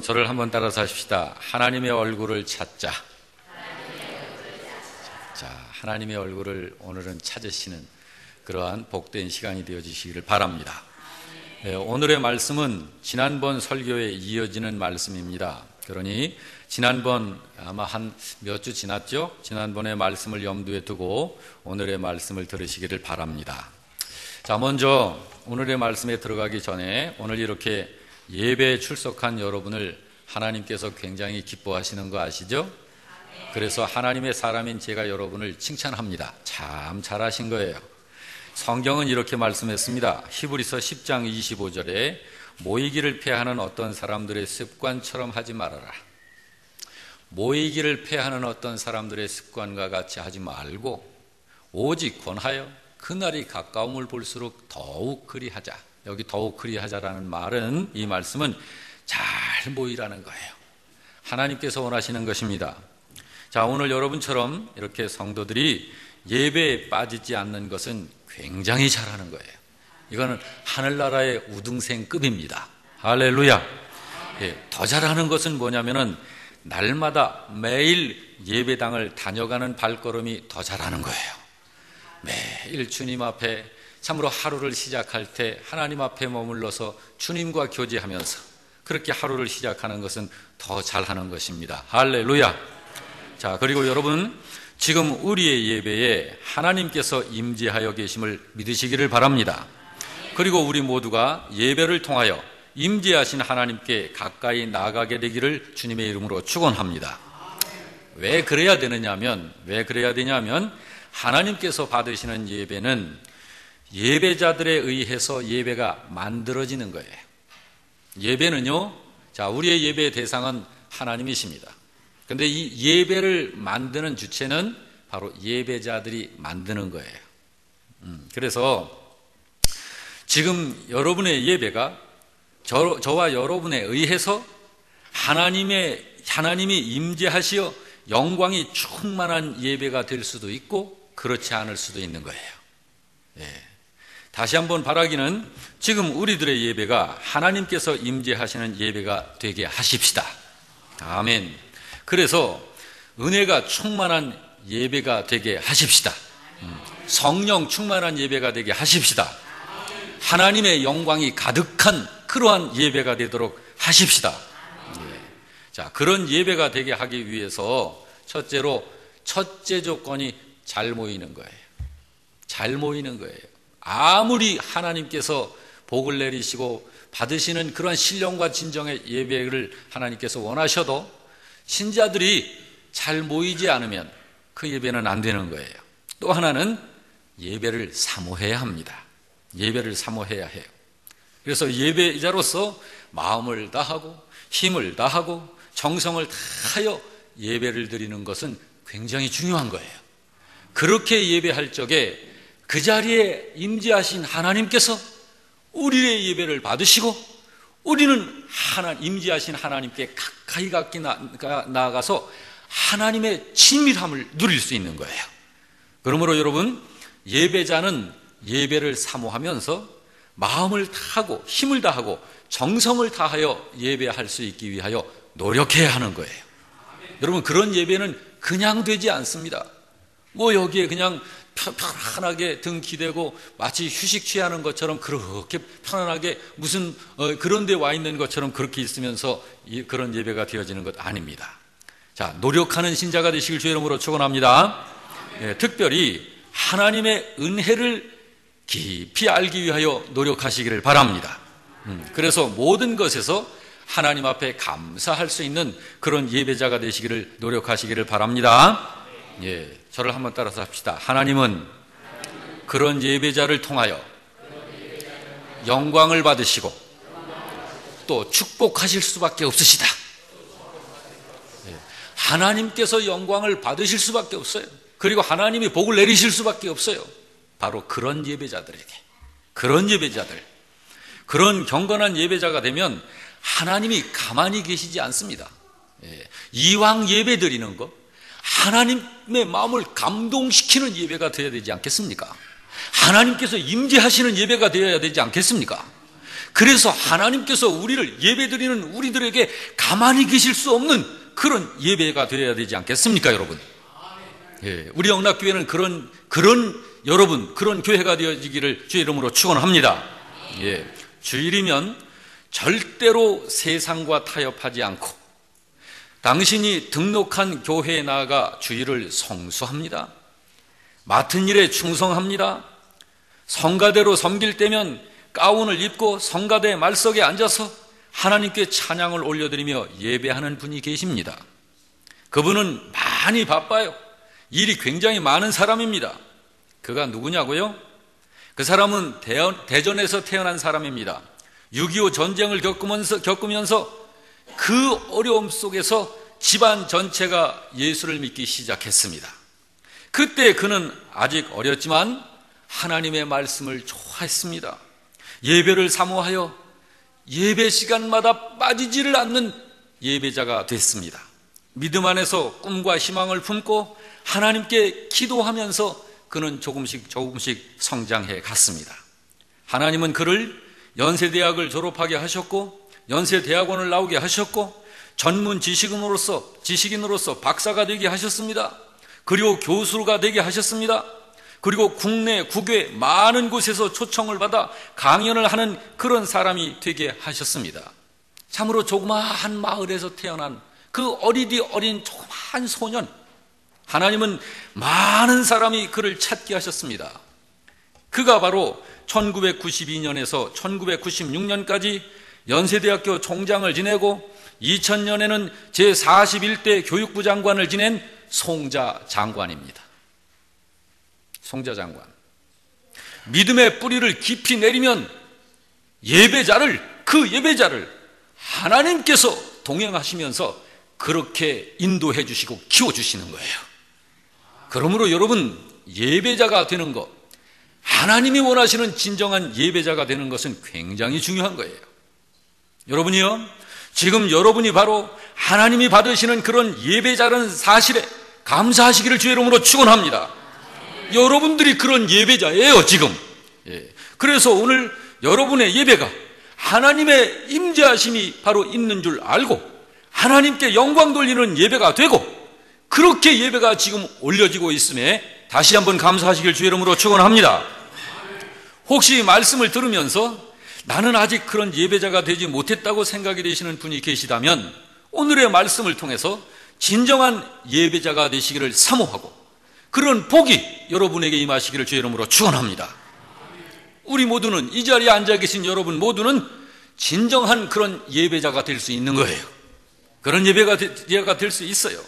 저를 한번 따라서 하십시다. 하나님의 얼굴을 찾자. 자, 하나님의 얼굴을 오늘은 찾으시는 그러한 복된 시간이 되어주시기를 바랍니다. 오늘의 말씀은 지난번 설교에 이어지는 말씀입니다. 그러니 지난번 아마 한 몇 주 지났죠? 지난번의 말씀을 염두에 두고 오늘의 말씀을 들으시기를 바랍니다. 자, 먼저 오늘의 말씀에 들어가기 전에 오늘 이렇게 예배에 출석한 여러분을 하나님께서 굉장히 기뻐하시는 거 아시죠? 그래서 하나님의 사람인 제가 여러분을 칭찬합니다. 참 잘하신 거예요. 성경은 이렇게 말씀했습니다. 히브리서 10장 25절에 모이기를 패하는 어떤 사람들의 습관처럼 하지 말아라. 모이기를 패하는 어떤 사람들의 습관과 같이 하지 말고 오직 권하여 그날이 가까움을 볼수록 더욱 그리하자. 여기 더욱 그리하자라는 말은, 이 말씀은 잘 모이라는 거예요. 하나님께서 원하시는 것입니다. 자, 오늘 여러분처럼 이렇게 성도들이 예배에 빠지지 않는 것은 굉장히 잘하는 거예요. 이거는 하늘나라의 우등생급입니다. 할렐루야. 더 잘하는 것은 뭐냐면은 날마다 매일 예배당을 다녀가는 발걸음이 더 잘하는 거예요. 매일 주님 앞에 참으로 하루를 시작할 때 하나님 앞에 머물러서 주님과 교제하면서 그렇게 하루를 시작하는 것은 더 잘하는 것입니다. 할렐루야. 자, 그리고 여러분, 지금 우리의 예배에 하나님께서 임재하여 계심을 믿으시기를 바랍니다. 그리고 우리 모두가 예배를 통하여 임재하신 하나님께 가까이 나아가게 되기를 주님의 이름으로 축원합니다. 왜 그래야 되냐면 하나님께서 받으시는 예배는 예배자들에 의해서 예배가 만들어지는 거예요. 예배는요, 자, 우리의 예배의 대상은 하나님이십니다. 근데 이 예배를 만드는 주체는 바로 예배자들이 만드는 거예요. 그래서 지금 여러분의 예배가 저와 여러분에 의해서 하나님이 임재하시어 영광이 충만한 예배가 될 수도 있고 그렇지 않을 수도 있는 거예요. 다시 한번 바라기는 지금 우리들의 예배가 하나님께서 임재하시는 예배가 되게 하십시다. 아멘. 그래서 은혜가 충만한 예배가 되게 하십시다. 성령 충만한 예배가 되게 하십시다. 하나님의 영광이 가득한 그러한 예배가 되도록 하십시다. 자, 그런 예배가 되게 하기 위해서 첫째 조건이 잘 모이는 거예요. 잘 모이는 거예요. 아무리 하나님께서 복을 내리시고 받으시는 그런 신령과 진정의 예배를 하나님께서 원하셔도 신자들이 잘 모이지 않으면 그 예배는 안 되는 거예요. 또 하나는 예배를 사모해야 합니다. 예배를 사모해야 해요. 그래서 예배자로서 마음을 다하고 힘을 다하고 정성을 다하여 예배를 드리는 것은 굉장히 중요한 거예요. 그렇게 예배할 적에 그 자리에 임재하신 하나님께서 우리의 예배를 받으시고 우리는 임재하신 하나님께 가까이 나아가서 하나님의 친밀함을 누릴 수 있는 거예요. 그러므로 여러분, 예배자는 예배를 사모하면서 마음을 다하고 힘을 다하고 정성을 다하여 예배할 수 있기 위하여 노력해야 하는 거예요. 여러분, 그런 예배는 그냥 되지 않습니다. 뭐 여기에 그냥 편안하게 등 기대고 마치 휴식 취하는 것처럼 그렇게 편안하게 무슨 그런 데 와 있는 것처럼 그렇게 있으면서 그런 예배가 되어지는 것 아닙니다. 자, 노력하는 신자가 되시길 주의 이름으로 축원합니다. 특별히 하나님의 은혜를 깊이 알기 위하여 노력하시기를 바랍니다. 그래서 모든 것에서 하나님 앞에 감사할 수 있는 그런 예배자가 되시기를 노력하시기를 바랍니다. 저를 한번 따라서 합시다. 하나님은 그런 예배자를 통하여 영광을 받으시고 또 축복하실 수밖에 없으시다. 하나님께서 영광을 받으실 수밖에 없어요. 그리고 하나님이 복을 내리실 수밖에 없어요. 바로 그런 예배자들에게, 그런 예배자들, 그런 경건한 예배자가 되면 하나님이 가만히 계시지 않습니다. 이왕 예배 드리는 것, 하나님의 마음을 감동시키는 예배가 되어야 되지 않겠습니까? 하나님께서 임재하시는 예배가 되어야 되지 않겠습니까? 그래서 하나님께서 우리를 예배드리는 우리들에게 가만히 계실 수 없는 그런 예배가 되어야 되지 않겠습니까, 여러분? 예, 우리 영락교회는 그런 여러분, 그런 교회가 되어지기를 주의 이름으로 축원합니다. 예, 주일이면 절대로 세상과 타협하지 않고 당신이 등록한 교회에 나아가 주일을 성수합니다. 맡은 일에 충성합니다. 성가대로 섬길 때면 가운을 입고 성가대 말석에 앉아서 하나님께 찬양을 올려드리며 예배하는 분이 계십니다. 그분은 많이 바빠요. 일이 굉장히 많은 사람입니다. 그가 누구냐고요? 그 사람은 대전에서 태어난 사람입니다. 6.25 전쟁을 겪으면서 그 어려움 속에서 집안 전체가 예수를 믿기 시작했습니다. 그때 그는 아직 어렸지만 하나님의 말씀을 좋아했습니다. 예배를 사모하여 예배 시간마다 빠지지를 않는 예배자가 됐습니다. 믿음 안에서 꿈과 희망을 품고 하나님께 기도하면서 그는 조금씩 성장해 갔습니다. 하나님은 그를 연세대학을 졸업하게 하셨고 연세대학원을 나오게 하셨고 전문 지식인으로서 박사가 되게 하셨습니다. 그리고 교수가 되게 하셨습니다. 그리고 국내 국외 많은 곳에서 초청을 받아 강연을 하는 그런 사람이 되게 하셨습니다. 참으로 조그마한 마을에서 태어난 그 어린 조그마한 소년, 하나님은 많은 사람이 그를 찾게 하셨습니다. 그가 바로 1992년에서 1996년까지 연세대학교 총장을 지내고 2000년에는 제41대 교육부 장관을 지낸 송자 장관입니다. 송자 장관. 믿음의 뿌리를 깊이 내리면 그 예배자를 하나님께서 동행하시면서 그렇게 인도해 주시고 키워주시는 거예요. 그러므로 여러분, 예배자가 되는 것, 하나님이 원하시는 진정한 예배자가 되는 것은 굉장히 중요한 거예요. 여러분이요, 지금 여러분이 바로 하나님이 받으시는 그런 예배자라는 사실에 감사하시기를 주의 이름으로 축원합니다. 여러분들이 그런 예배자예요, 지금. 예. 그래서 오늘 여러분의 예배가 하나님의 임재하심이 바로 있는 줄 알고 하나님께 영광 돌리는 예배가 되고 그렇게 예배가 지금 올려지고 있음에 다시 한번 감사하시길 주의 이름으로 축원합니다. 혹시 말씀을 들으면서 나는 아직 그런 예배자가 되지 못했다고 생각이 되시는 분이 계시다면 오늘의 말씀을 통해서 진정한 예배자가 되시기를 사모하고 그런 복이 여러분에게 임하시기를 주의 이름으로 축원합니다. 우리 모두는, 이 자리에 앉아 계신 여러분 모두는 진정한 그런 예배자가 될 수 있는 거예요. 그런 예배가 될 수 있어요.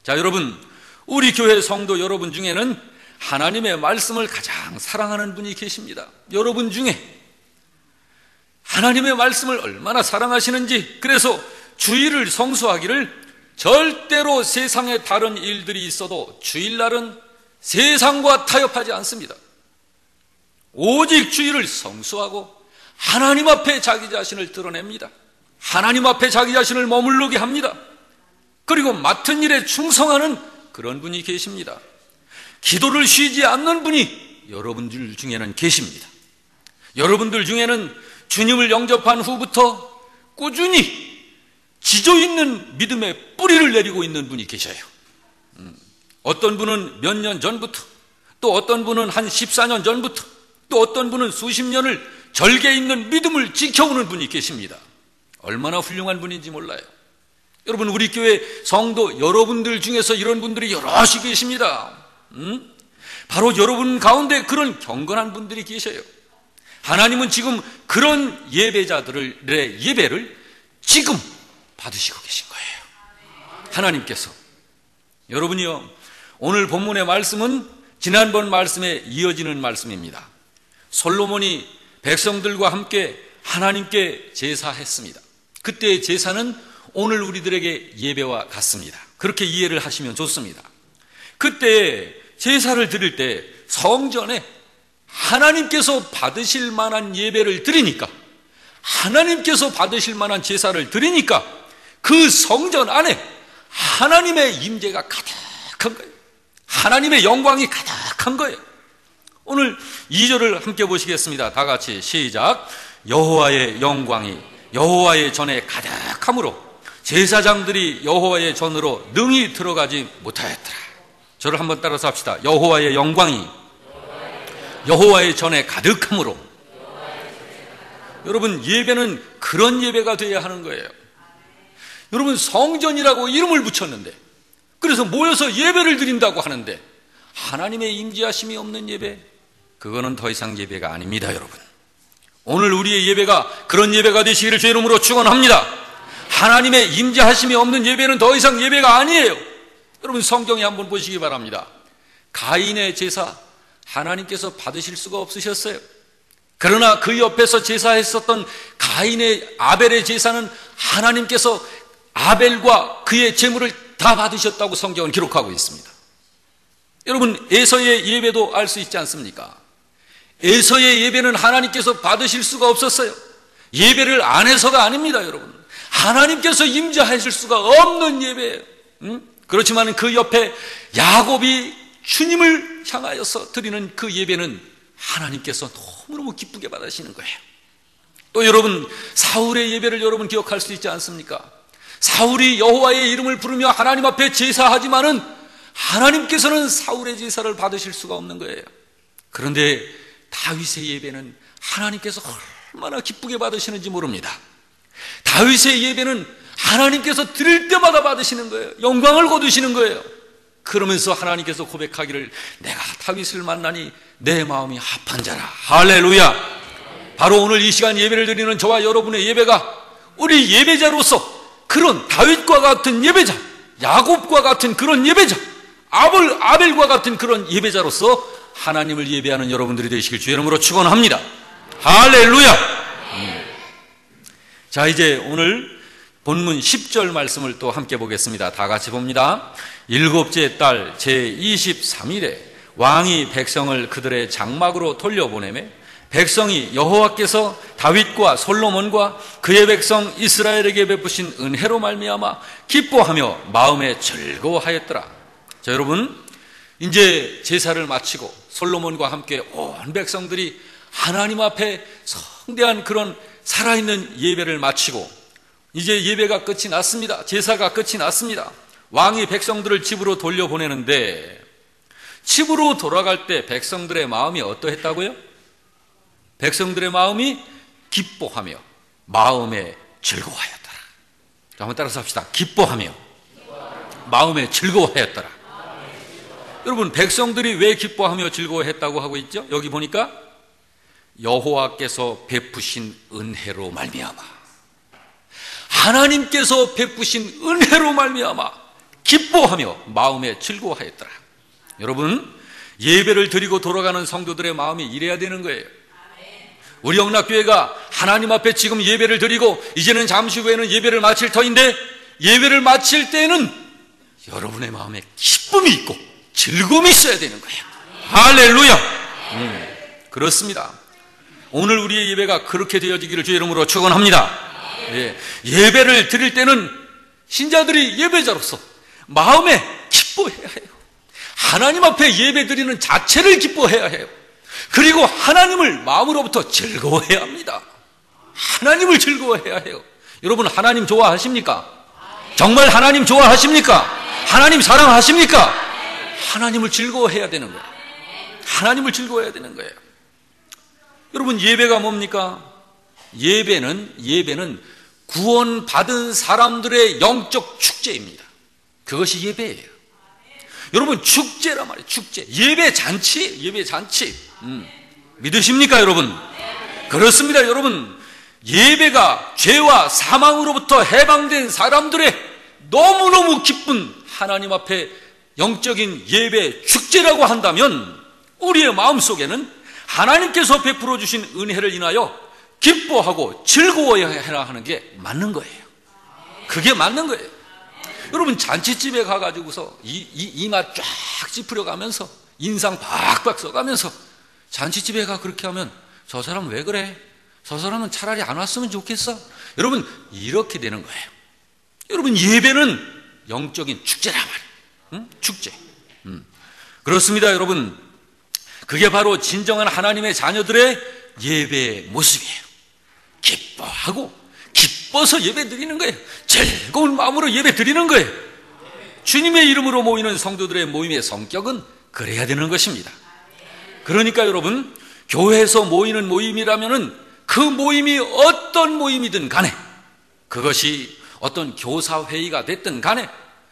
자, 여러분, 우리 교회 성도 여러분 중에는 하나님의 말씀을 가장 사랑하는 분이 계십니다. 여러분 중에 하나님의 말씀을 얼마나 사랑하시는지, 그래서 주일을 성수하기를 절대로 세상에 다른 일들이 있어도 주일날은 세상과 타협하지 않습니다. 오직 주일을 성수하고 하나님 앞에 자기 자신을 드러냅니다. 하나님 앞에 자기 자신을 머무르게 합니다. 그리고 맡은 일에 충성하는 그런 분이 계십니다. 기도를 쉬지 않는 분이 여러분들 중에는 계십니다. 여러분들 중에는 주님을 영접한 후부터 꾸준히 지조 있는 믿음의 뿌리를 내리고 있는 분이 계셔요. 어떤 분은 몇 년 전부터, 또 어떤 분은 한 14년 전부터, 또 어떤 분은 수십 년을 절개 있는 믿음을 지켜오는 분이 계십니다. 얼마나 훌륭한 분인지 몰라요. 여러분, 우리 교회 성도 여러분들 중에서 이런 분들이 여럿이 계십니다. 바로 여러분 가운데 그런 경건한 분들이 계셔요. 하나님은 지금 그런 예배자들의 예배를 지금 받으시고 계신 거예요. 하나님께서. 여러분이요, 오늘 본문의 말씀은 지난번 말씀에 이어지는 말씀입니다. 솔로몬이 백성들과 함께 하나님께 제사했습니다. 그때의 제사는 오늘 우리들에게 예배와 같습니다. 그렇게 이해를 하시면 좋습니다. 그때 제사를 드릴 때 성전에 하나님께서 받으실 만한 예배를 드리니까, 하나님께서 받으실 만한 제사를 드리니까 그 성전 안에 하나님의 임재가 가득한 거예요. 하나님의 영광이 가득한 거예요. 오늘 2절을 함께 보시겠습니다. 다 같이 시작. 여호와의 영광이 여호와의 전에 가득함으로 제사장들이 여호와의 전으로 능히 들어가지 못하였더라. 저를 한번 따라서 합시다. 여호와의 영광이 여호와의 전에 가득함으로. 여러분, 예배는 그런 예배가 되어야 하는 거예요. 여러분, 성전이라고 이름을 붙였는데, 그래서 모여서 예배를 드린다고 하는데 하나님의 임재하심이 없는 예배, 그거는 더 이상 예배가 아닙니다. 여러분, 오늘 우리의 예배가 그런 예배가 되시기를 주의 이름으로 축원합니다. 하나님의 임재하심이 없는 예배는 더 이상 예배가 아니에요. 여러분, 성경에 한번 보시기 바랍니다. 가인의 제사 하나님께서 받으실 수가 없으셨어요. 그러나 그 옆에서 제사했었던 가인의 아벨의 제사는 하나님께서 아벨과 그의 제물을 다 받으셨다고 성경은 기록하고 있습니다. 여러분, 에서의 예배도 알 수 있지 않습니까? 에서의 예배는 하나님께서 받으실 수가 없었어요. 예배를 안 해서가 아닙니다. 여러분, 하나님께서 임재하실 수가 없는 예배예요. 그렇지만 그 옆에 야곱이 주님을 향하여서 드리는 그 예배는 하나님께서 너무너무 기쁘게 받으시는 거예요. 또 여러분, 사울의 예배를 여러분 기억할 수 있지 않습니까? 사울이 여호와의 이름을 부르며 하나님 앞에 제사하지만은 하나님께서는 사울의 제사를 받으실 수가 없는 거예요. 그런데 다윗의 예배는 하나님께서 얼마나 기쁘게 받으시는지 모릅니다. 다윗의 예배는 하나님께서 드릴 때마다 받으시는 거예요. 영광을 거두시는 거예요. 그러면서 하나님께서 고백하기를 내가 다윗을 만나니 내 마음이 합한 자라. 할렐루야. 바로 오늘 이 시간 예배를 드리는 저와 여러분의 예배가 우리 예배자로서 그런 다윗과 같은 예배자, 야곱과 같은 그런 예배자, 아벨과 같은 그런 예배자로서 하나님을 예배하는 여러분들이 되시길 주의 이름으로 축원합니다. 할렐루야. 자, 이제 오늘 본문 10절 말씀을 또 함께 보겠습니다. 다 같이 봅니다. 일곱째 달 제23일에 왕이 백성을 그들의 장막으로 돌려보내매 백성이 여호와께서 다윗과 솔로몬과 그의 백성 이스라엘에게 베푸신 은혜로 말미암아 기뻐하며 마음에 즐거워하였더라. 자, 여러분, 이제 제사를 마치고 솔로몬과 함께 온 백성들이 하나님 앞에 성대한 그런 살아있는 예배를 마치고 이제 예배가 끝이 났습니다. 제사가 끝이 났습니다. 왕이 백성들을 집으로 돌려보내는데 집으로 돌아갈 때 백성들의 마음이 어떠했다고요? 백성들의 마음이 기뻐하며 마음에 즐거워하였더라. 한번 따라서 합시다. 기뻐하며 마음에 즐거워하였더라. 여러분, 백성들이 왜 기뻐하며 즐거워했다고 하고 있죠? 여기 보니까 여호와께서 베푸신 은혜로 말미암아, 하나님께서 베푸신 은혜로 말미암아 기뻐하며 마음에 즐거워하였더라. 여러분, 예배를 드리고 돌아가는 성도들의 마음이 이래야 되는 거예요. 우리 영락교회가 하나님 앞에 지금 예배를 드리고 이제는 잠시 후에는 예배를 마칠 터인데, 예배를 마칠 때는 여러분의 마음에 기쁨이 있고 즐거움이 있어야 되는 거예요. 할렐루야. 그렇습니다. 오늘 우리의 예배가 그렇게 되어지기를 주의 이름으로 축원합니다. 예배를 드릴 때는 신자들이 예배자로서 마음에 기뻐해야 해요. 하나님 앞에 예배 드리는 자체를 기뻐해야 해요. 그리고 하나님을 마음으로부터 즐거워해야 합니다. 하나님을 즐거워해야 해요. 여러분, 하나님 좋아하십니까? 정말 하나님 좋아하십니까? 하나님 사랑하십니까? 하나님을 즐거워해야 되는 거예요. 하나님을 즐거워해야 되는 거예요. 여러분, 예배가 뭡니까? 예배는 구원받은 사람들의 영적 축제입니다. 그것이 예배예요. 여러분, 축제란 말이에요. 축제. 예배 잔치. 믿으십니까, 여러분? 그렇습니다, 여러분. 예배가 죄와 사망으로부터 해방된 사람들의 너무너무 기쁜 하나님 앞에 영적인 예배 축제라고 한다면 우리의 마음속에는 하나님께서 베풀어 주신 은혜를 인하여 기뻐하고 즐거워해야 하는 게 맞는 거예요. 그게 맞는 거예요. 여러분, 잔치집에 가가지고서 이마 쫙 찌푸려 가면서 인상 박박 써가면서 잔치집에 가 그렇게 하면 저 사람 왜 그래? 저 사람은 차라리 안 왔으면 좋겠어. 여러분, 이렇게 되는 거예요. 여러분, 예배는 영적인 축제란 말이에요. 축제. 그렇습니다, 여러분. 그게 바로 진정한 하나님의 자녀들의 예배의 모습이에요. 기뻐하고 기뻐서 예배 드리는 거예요. 즐거운 마음으로 예배 드리는 거예요. 주님의 이름으로 모이는 성도들의 모임의 성격은 그래야 되는 것입니다. 그러니까 여러분, 교회에서 모이는 모임이라면은 그 모임이 어떤 모임이든 간에, 그것이 어떤 교사회의가 됐든 간에,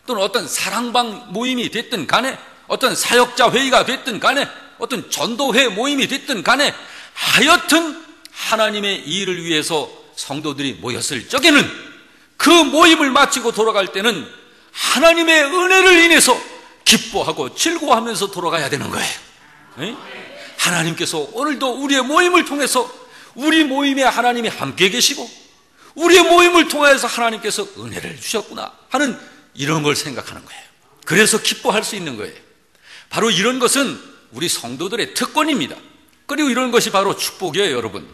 또는 어떤 사랑방 모임이 됐든 간에, 어떤 사역자 회의가 됐든 간에, 어떤 전도회 모임이 됐든 간에, 하여튼 하나님의 일을 위해서 성도들이 모였을 적에는 그 모임을 마치고 돌아갈 때는 하나님의 은혜를 인해서 기뻐하고 즐거워하면서 돌아가야 되는 거예요. 네? 하나님께서 오늘도 우리의 모임을 통해서 우리 모임에 하나님이 함께 계시고 우리의 모임을 통해서 하나님께서 은혜를 주셨구나 하는 이런 걸 생각하는 거예요. 그래서 기뻐할 수 있는 거예요. 바로 이런 것은 우리 성도들의 특권입니다. 그리고 이런 것이 바로 축복이에요, 여러분.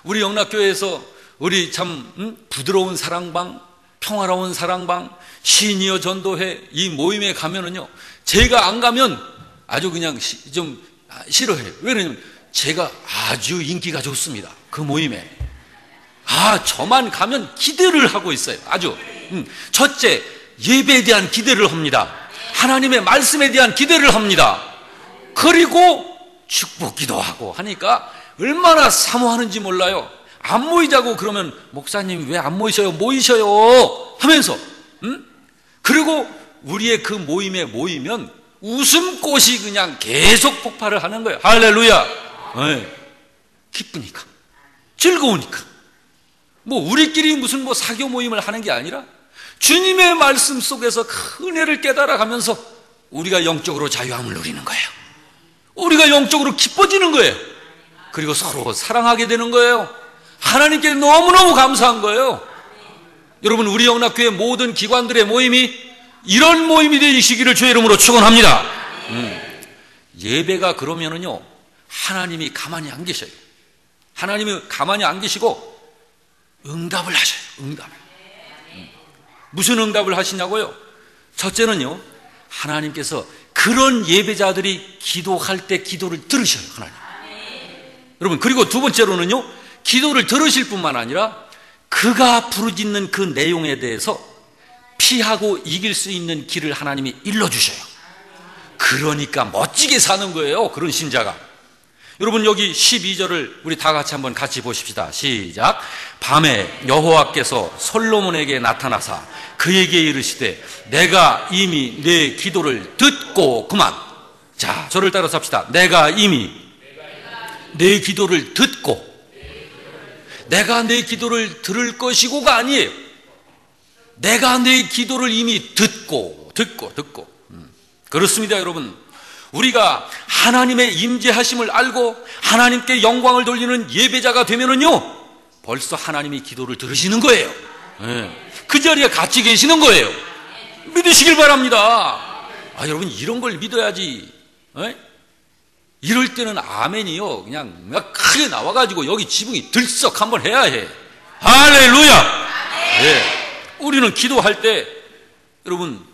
우리 영락교회에서 우리 참 부드러운 사랑방, 평화로운 사랑방, 시니어 전도회 이 모임에 가면은요, 제가 안 가면 아주 그냥 좀 싫어해요. 왜냐면 제가 아주 인기가 좋습니다. 그 모임에. 저만 가면 기대를 하고 있어요. 아주. 첫째, 예배에 대한 기대를 합니다. 하나님의 말씀에 대한 기대를 합니다. 그리고 축복 기도하고 하니까 얼마나 사모하는지 몰라요. 안 모이자고 그러면 목사님 왜 안 모이셔요? 모이셔요 하면서 그리고 우리의 그 모임에 모이면 웃음꽃이 그냥 계속 폭발을 하는 거예요. 할렐루야. 네. 기쁘니까, 즐거우니까. 우리끼리 무슨 사교 모임을 하는 게 아니라 주님의 말씀 속에서 큰 은혜를 깨달아가면서 우리가 영적으로 자유함을 누리는 거예요. 우리가 영적으로 기뻐지는 거예요. 그리고 서로 사랑하게 되는 거예요. 하나님께 너무너무 감사한 거예요. 여러분, 우리 영락교회 모든 기관들의 모임이 이런 모임이 되시기를 주의 이름으로 축원합니다. 예배가 그러면은요, 하나님이 가만히 안 계셔요. 하나님이 가만히 안 계시고 응답을 하셔요. 응답을. 무슨 응답을 하시냐고요? 첫째는요, 하나님께서 그런 예배자들이 기도할 때 기도를 들으셔요. 하나님. 여러분, 그리고 두 번째로는요, 기도를 들으실 뿐만 아니라 그가 부르짖는 그 내용에 대해서 피하고 이길 수 있는 길을 하나님이 일러주셔요. 그러니까 멋지게 사는 거예요, 그런 신자가. 여러분, 여기 12절을 우리 다 같이 보십시다. 시작. 밤에 여호와께서 솔로몬에게 나타나사 그에게 이르시되 내가 이미 내 기도를 듣고 그만. 자, 저를 따라서 합시다. 내가 이미 내 기도를 듣고. 내가 내 기도를 들을 것이고가 아니에요. 내가 내 기도를 이미 듣고. 그렇습니다, 여러분. 우리가 하나님의 임재하심을 알고 하나님께 영광을 돌리는 예배자가 되면은요, 벌써 하나님이 기도를 들으시는 거예요. 그 자리에 같이 계시는 거예요. 믿으시길 바랍니다. 여러분, 이런 걸 믿어야지. 이럴 때는 아멘이요, 그냥 막 크게 나와가지고 여기 지붕이 들썩 한번 해야 해. 할렐루야. 우리는 기도할 때 여러분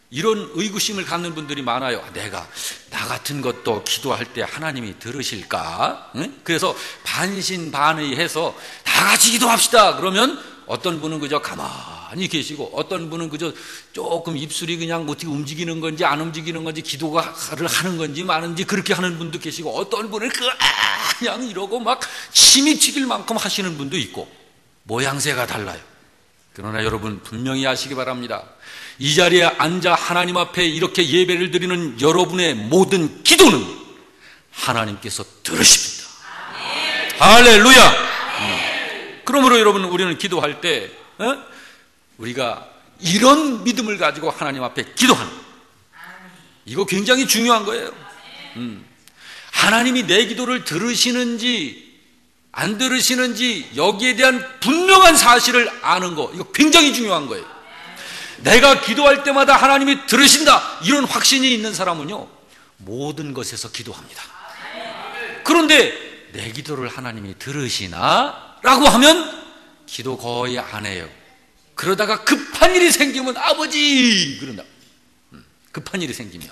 이런 의구심을 갖는 분들이 많아요. 내가 나 같은 것도 기도할 때 하나님이 들으실까? 그래서 반신반의해서 다 같이 기도합시다. 그러면 어떤 분은 그저 가만히 계시고, 어떤 분은 그저 조금 입술이 그냥 어떻게 움직이는 건지 안 움직이는 건지, 기도를 하는 건지 마는지 그렇게 하는 분도 계시고, 어떤 분은 그냥 이러고 막 침이 튀길 만큼 하시는 분도 있고, 모양새가 달라요. 그러나 여러분 분명히 아시기 바랍니다. 이 자리에 앉아 하나님 앞에 이렇게 예배를 드리는 여러분의 모든 기도는 하나님께서 들으십니다. 할렐루야. 그러므로 여러분, 우리는 기도할 때 우리가 이런 믿음을 가지고 하나님 앞에 기도하는, 이거 굉장히 중요한 거예요. 하나님이 내 기도를 들으시는지 안 들으시는지 여기에 대한 분명한 사실을 아는 거, 이거 굉장히 중요한 거예요. 내가 기도할 때마다 하나님이 들으신다, 이런 확신이 있는 사람은요, 모든 것에서 기도합니다. 그런데 내 기도를 하나님이 들으시나? 라고 하면 기도 거의 안 해요. 그러다가 급한 일이 생기면 아버지 그런다. 급한 일이 생기면.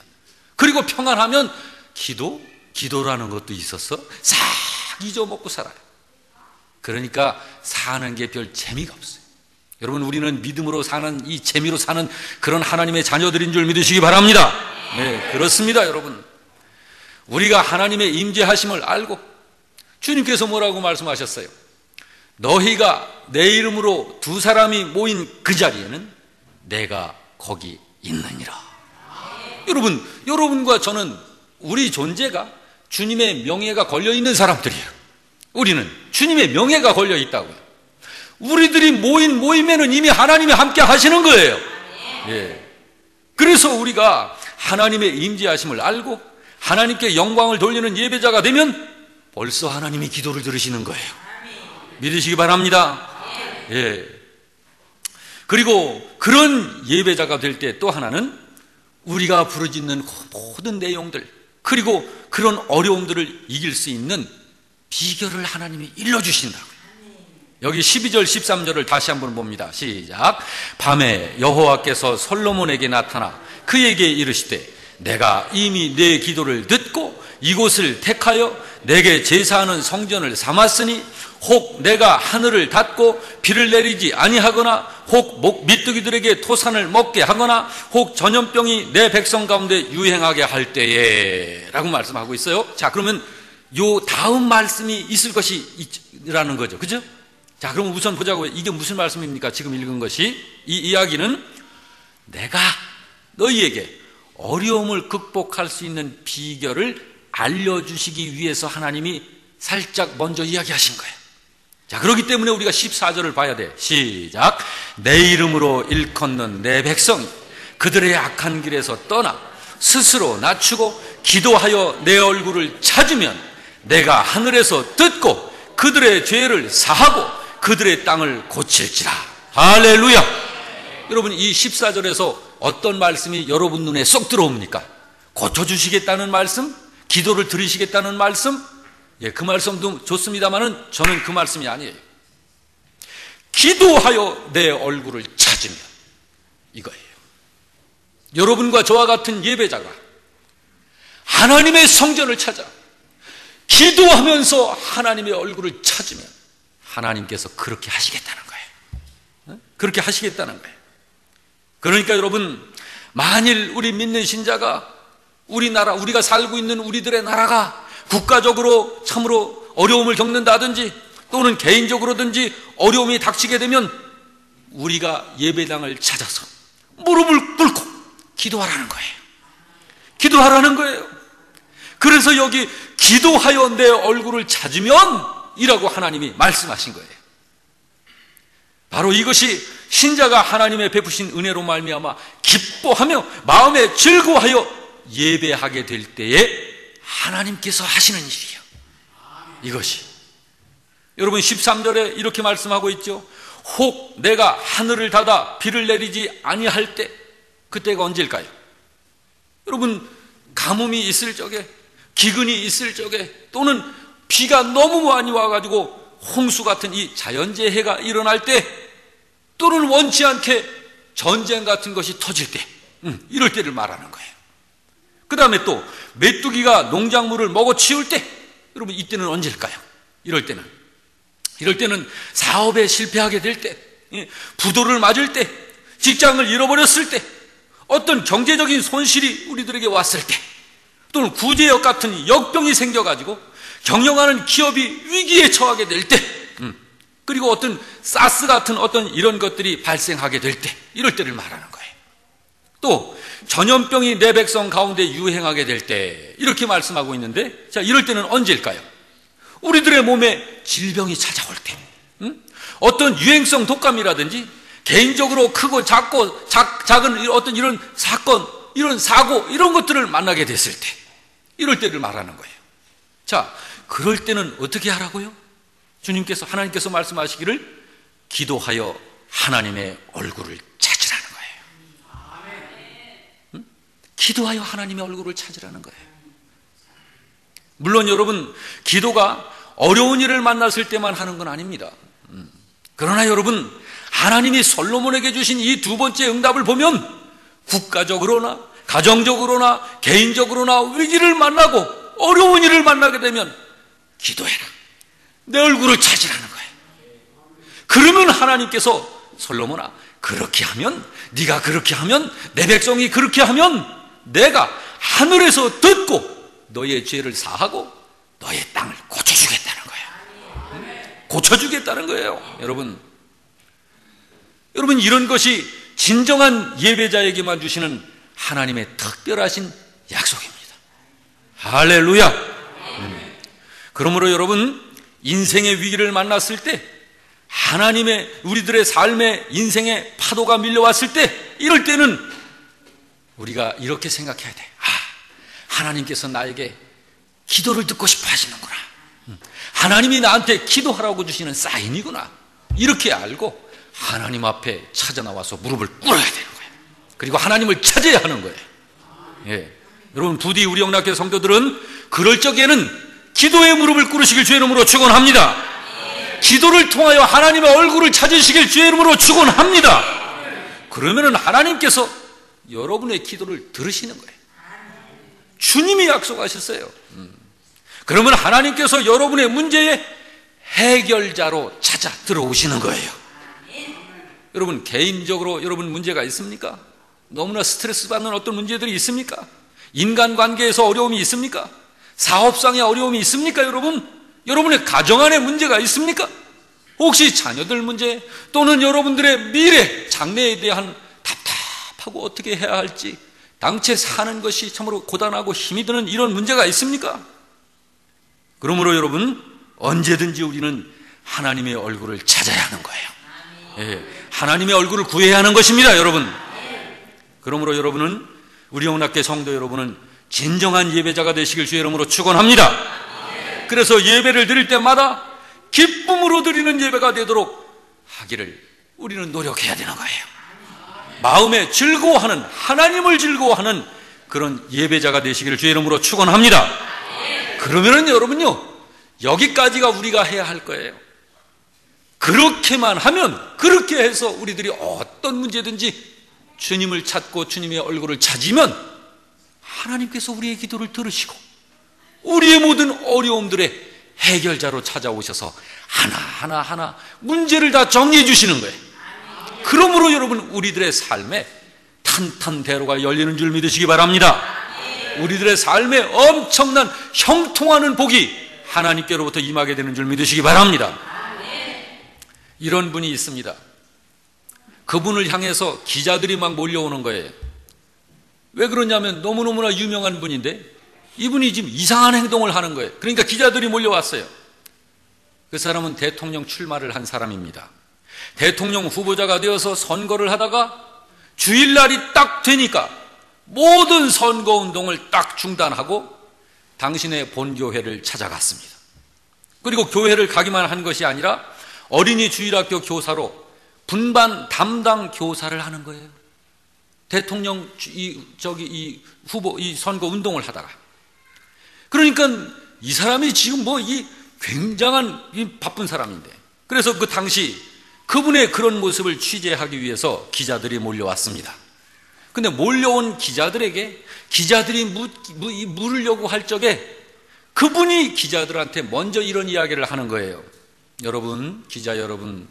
그리고 평안하면 기도라는 것도 있었어? 싹 잊어먹고 살아요. 그러니까 사는 게 별 재미가 없어요. 여러분, 우리는 믿음으로 사는, 이 재미로 사는 그런 하나님의 자녀들인 줄 믿으시기 바랍니다. 네, 그렇습니다. 여러분, 우리가 하나님의 임재하심을 알고 주님께서 뭐라고 말씀하셨어요? 너희가 내 이름으로 두 사람이 모인 그 자리에는 내가 거기 있느니라. 여러분, 여러분과 저는 우리 존재가 주님의 명예가 걸려있는 사람들이에요. 우리는 주님의 명예가 걸려있다고요. 우리들이 모인 모임에는 이미 하나님이 함께 하시는 거예요. 예. 그래서 우리가 하나님의 임재하심을 알고 하나님께 영광을 돌리는 예배자가 되면 벌써 하나님이 기도를 들으시는 거예요. 믿으시기 바랍니다. 예. 그리고 그런 예배자가 될 때 또 하나는 우리가 부르짖는 모든 내용들, 그리고 그런 어려움들을 이길 수 있는 비결을 하나님이 일러주신다고요. 여기 12절 13절을 다시 한번 봅니다. 시작. 밤에 여호와께서 솔로몬에게 나타나 그에게 이르시되 내가 이미 내 기도를 듣고 이곳을 택하여 내게 제사하는 성전을 삼았으니 혹 내가 하늘을 닫고 비를 내리지 아니하거나 혹 미뜨기들에게 토산을 먹게 하거나 혹 전염병이 내 백성 가운데 유행하게 할 때에 라고 말씀하고 있어요. 자, 그러면 요 다음 말씀이 있을 것이라는 거죠. 그죠? 자, 그럼 우선 보자고요. 이게 무슨 말씀입니까? 지금 읽은 것이. 이 이야기는 내가 너희에게 어려움을 극복할 수 있는 비결을 알려주시기 위해서 하나님이 살짝 먼저 이야기하신 거예요. 자, 그렇기 때문에 우리가 14절을 봐야 돼. 시작. 내 이름으로 일컫는 내 백성이 그들의 악한 길에서 떠나 스스로 낮추고 기도하여 내 얼굴을 찾으면 내가 하늘에서 듣고 그들의 죄를 사하고 그들의 땅을 고칠지라. 할렐루야. 여러분, 이 14절에서 어떤 말씀이 여러분 눈에 쏙 들어옵니까? 고쳐주시겠다는 말씀? 기도를 들으시겠다는 말씀? 예, 그 말씀도 좋습니다만은 저는 그 말씀이 아니에요. 기도하여 내 얼굴을 찾으면, 이거예요. 여러분과 저와 같은 예배자가 하나님의 성전을 찾아 기도하면서 하나님의 얼굴을 찾으면 하나님께서 그렇게 하시겠다는 거예요. 그렇게 하시겠다는 거예요. 그러니까 여러분, 만일 우리 믿는 신자가 우리나라, 우리가 살고 있는 우리들의 나라가 국가적으로 참으로 어려움을 겪는다든지 또는 개인적으로든지 어려움이 닥치게 되면 우리가 예배당을 찾아서 무릎을 꿇고 기도하라는 거예요. 기도하라는 거예요. 그래서 여기 기도하여 내 얼굴을 찾으면 이라고 하나님이 말씀하신 거예요. 바로 이것이 신자가 하나님의 베푸신 은혜로 말미암아 기뻐하며 마음에 즐거워하여 예배하게 될 때에 하나님께서 하시는 일이에요. 이것이. 여러분, 13절에 이렇게 말씀하고 있죠. 혹 내가 하늘을 닫아 비를 내리지 아니할 때, 그때가 언제일까요? 여러분, 가뭄이 있을 적에, 기근이 있을 적에, 또는 비가 너무 많이 와가지고 홍수 같은 이 자연재해가 일어날 때, 또는 원치 않게 전쟁 같은 것이 터질 때, 이럴 때를 말하는 거예요. 그 다음에 또 메뚜기가 농작물을 먹어치울 때, 여러분, 이때는 언제일까요? 이럴 때는 사업에 실패하게 될 때, 부도를 맞을 때, 직장을 잃어버렸을 때, 어떤 경제적인 손실이 우리들에게 왔을 때, 또는 구제역 같은 역병이 생겨가지고 경영하는 기업이 위기에 처하게 될 때, 그리고 어떤 사스 같은 어떤 이런 것들이 발생하게 될 때, 이럴 때를 말하는 거예요. 또 전염병이 내 백성 가운데 유행하게 될 때, 이렇게 말씀하고 있는데, 자, 이럴 때는 언제일까요? 우리들의 몸에 질병이 찾아올 때, 어떤 유행성 독감이라든지 개인적으로 크고 작고 작은 어떤 이런 사건, 이런 사고, 이런 것들을 만나게 됐을 때, 이럴 때를 말하는 거예요. 자, 그럴 때는 어떻게 하라고요? 주님께서, 하나님께서 말씀하시기를 기도하여 하나님의 얼굴을 찾으라는 거예요. 기도하여 하나님의 얼굴을 찾으라는 거예요. 물론 여러분, 기도가 어려운 일을 만났을 때만 하는 건 아닙니다. 그러나 여러분, 하나님이 솔로몬에게 주신 이 두 번째 응답을 보면 국가적으로나 가정적으로나 개인적으로나 위기를 만나고 어려운 일을 만나게 되면 기도해라, 내 얼굴을 찾으라는 거예요. 그러면 하나님께서 솔로몬아, 그렇게 하면, 네가 그렇게 하면, 내 백성이 그렇게 하면 내가 하늘에서 듣고 너의 죄를 사하고 너의 땅을 고쳐주겠다는 거예요. 고쳐주겠다는 거예요. 여러분, 이런 것이 진정한 예배자에게만 주시는 하나님의 특별하신 약속입니다. 할렐루야. 그러므로 여러분, 인생의 위기를 만났을 때, 하나님의 우리들의 삶의 인생의 파도가 밀려왔을 때, 이럴 때는 우리가 이렇게 생각해야 돼. 하나님께서 나에게 기도를 듣고 싶어 하시는구나. 하나님이 나한테 기도하라고 주시는 사인이구나. 이렇게 알고 하나님 앞에 찾아 나와서 무릎을 꿇어야 되는 거예요. 그리고 하나님을 찾아야 하는 거예요. 예. 여러분, 부디 우리 영락교회 성도들은 그럴 적에는 기도의 무릎을 꿇으시길 주의 이름으로 축원합니다. 기도를 통하여 하나님의 얼굴을 찾으시길 주의 이름으로 축원합니다. 그러면은 하나님께서 여러분의 기도를 들으시는 거예요. 주님이 약속하셨어요. 그러면 하나님께서 여러분의 문제의 해결자로 찾아 들어오시는 거예요. 여러분, 개인적으로 여러분 문제가 있습니까? 너무나 스트레스 받는 어떤 문제들이 있습니까? 인간관계에서 어려움이 있습니까? 사업상의 어려움이 있습니까? 여러분의 가정 안에 문제가 있습니까? 혹시 자녀들 문제, 또는 여러분들의 미래, 장래에 대한 답답하고 어떻게 해야 할지, 당최 사는 것이 참으로 고단하고 힘이 드는 이런 문제가 있습니까? 그러므로 여러분, 언제든지 우리는 하나님의 얼굴을 찾아야 하는 거예요. 예, 하나님의 얼굴을 구해야 하는 것입니다, 여러분. 그러므로 여러분은, 우리 영락교회 성도 여러분은 진정한 예배자가 되시길 주의 이름으로 축원합니다. 그래서 예배를 드릴 때마다 기쁨으로 드리는 예배가 되도록 하기를 우리는 노력해야 되는 거예요. 마음에 즐거워하는, 하나님을 즐거워하는 그런 예배자가 되시기를 주의 이름으로 축원합니다. 그러면은 여러분요, 여기까지가 우리가 해야 할 거예요. 그렇게만 하면, 그렇게 해서 우리들이 어떤 문제든지 주님을 찾고 주님의 얼굴을 찾으면 하나님께서 우리의 기도를 들으시고 우리의 모든 어려움들의 해결자로 찾아오셔서 하나하나 문제를 다 정리해 주시는 거예요. 그러므로 여러분, 우리들의 삶에 탄탄대로가 열리는 줄 믿으시기 바랍니다. 우리들의 삶에 엄청난 형통하는 복이 하나님께로부터 임하게 되는 줄 믿으시기 바랍니다. 이런 분이 있습니다. 그분을 향해서 기자들이 막 몰려오는 거예요. 왜 그러냐면 너무너무나 유명한 분인데 이분이 지금 이상한 행동을 하는 거예요. 그러니까 기자들이 몰려왔어요. 그 사람은 대통령 출마를 한 사람입니다. 대통령 후보자가 되어서 선거를 하다가 주일날이 딱 되니까 모든 선거운동을 딱 중단하고 당신의 본교회를 찾아갔습니다. 그리고 교회를 가기만 한 것이 아니라 어린이 주일학교 교사로 분반 담당 교사를 하는 거예요. 대통령 이 후보 이 선거 운동을 하다가. 그러니까 이 사람이 지금 이 굉장한 바쁜 사람인데, 그래서 그 당시 그분의 그런 모습을 취재하기 위해서 기자들이 몰려왔습니다. 근데 몰려온 기자들에게 기자들이 물으려고 할 적에 그분이 기자들한테 먼저 이런 이야기를 하는 거예요. 여러분, 기자 여러분,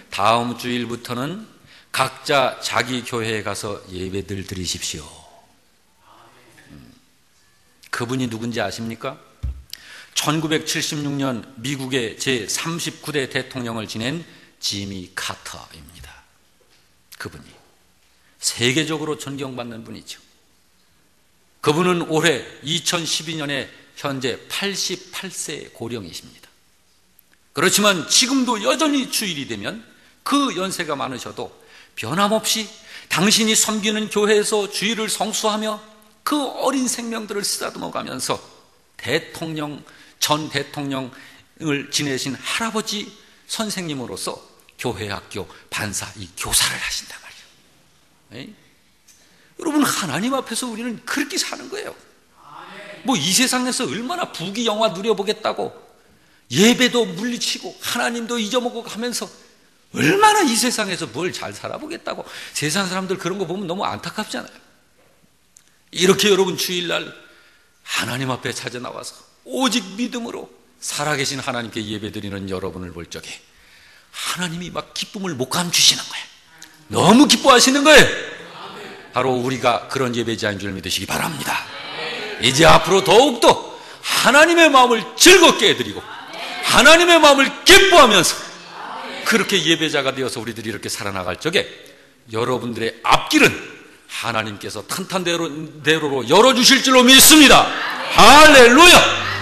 다음 주일부터는 각자 자기 교회에 가서 예배들 드리십시오. 그분이 누군지 아십니까? 1976년 미국의 제39대 대통령을 지낸 지미 카터입니다. 그분이 세계적으로 존경받는 분이죠. 그분은 올해 2012년에 현재 88세 고령이십니다. 그렇지만 지금도 여전히 주일이 되면 그 연세가 많으셔도 변함없이 당신이 섬기는 교회에서 주일을 성수하며 그 어린 생명들을 쓰다듬어가면서 전 대통령을 지내신 할아버지 선생님으로서 교회, 학교, 반사, 이 교사를 하신단 말이에요. 에이? 여러분, 하나님 앞에서 우리는 그렇게 사는 거예요. 이 세상에서 얼마나 부귀영화 누려보겠다고 예배도 물리치고 하나님도 잊어먹고 하면서 얼마나 이 세상에서 뭘 잘 살아보겠다고. 세상 사람들 그런 거 보면 너무 안타깝잖아요. 이렇게 여러분 주일날 하나님 앞에 찾아 나와서 오직 믿음으로 살아계신 하나님께 예배드리는 여러분을 볼 적에 하나님이 막 기쁨을 못 감추시는 거예요. 너무 기뻐하시는 거예요. 바로 우리가 그런 예배자인 줄 믿으시기 바랍니다. 이제 앞으로 더욱더 하나님의 마음을 즐겁게 해드리고 하나님의 마음을 기뻐하면서 그렇게 예배자가 되어서 우리들이 이렇게 살아나갈 적에 여러분들의 앞길은 하나님께서 탄탄대로로 열어주실 줄로 믿습니다. 할렐루야.